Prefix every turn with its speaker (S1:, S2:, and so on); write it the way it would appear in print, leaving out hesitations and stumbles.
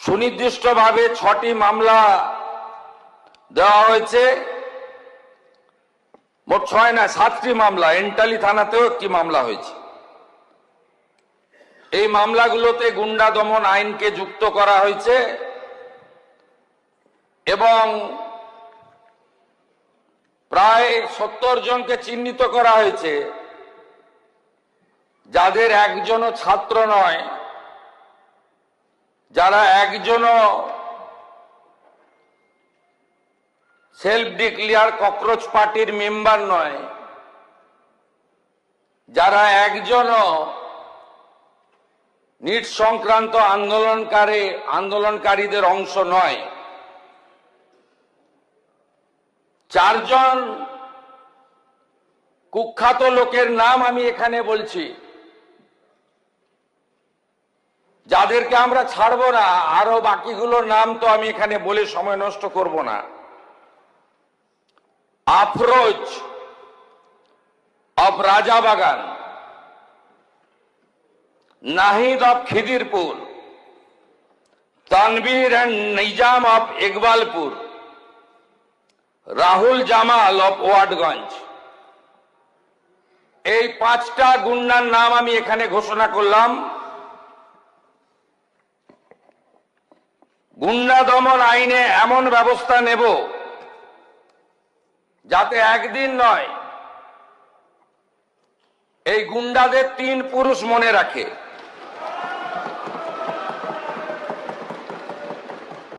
S1: সুনির্দিষ্টভাবে 6টি মামলা দেওয়া হয়েছে। মোট 6 না 7টি মামলা, এন্টালি থানাতেও একটি মামলা হয়েছে। এই মামলাগুলোতে গুন্ডা দমন আইনকে যুক্ত করা হয়েছে এবং প্রায় 70 জনকে চিহ্নিত করা হয়েছে, যাদের একজনও ছাত্র নয়, যারা একজনও সেলফ ডিক্লেয়ার ককরোচ পার্টির মেম্বার নয়, যারা একজনও নিট সংক্রান্ত আন্দোলনকারীদের অংশ নয়। 4 জন কুখ্যাত লোকের নাম আমি এখানে বলছি, যাদেরকে আমরা ছাড়বো না। আরো বাকিগুলোর নাম তো আমি এখানে বলে সময় নষ্ট করব না। Afroz of Rajabagan, Nahid of Khidirpur, Tanvir and Nizam of Iqbalpur, Rahul Jamal of Watgunge. এই 5টা গুন্ডার নাম আমি এখানে ঘোষণা করলাম। গুন্ডা দমন আইনে এমন ব্যবস্থা নেব যাতে একদিন নয়, এই গুন্ডাদের 3 পুরুষ মনে রাখে।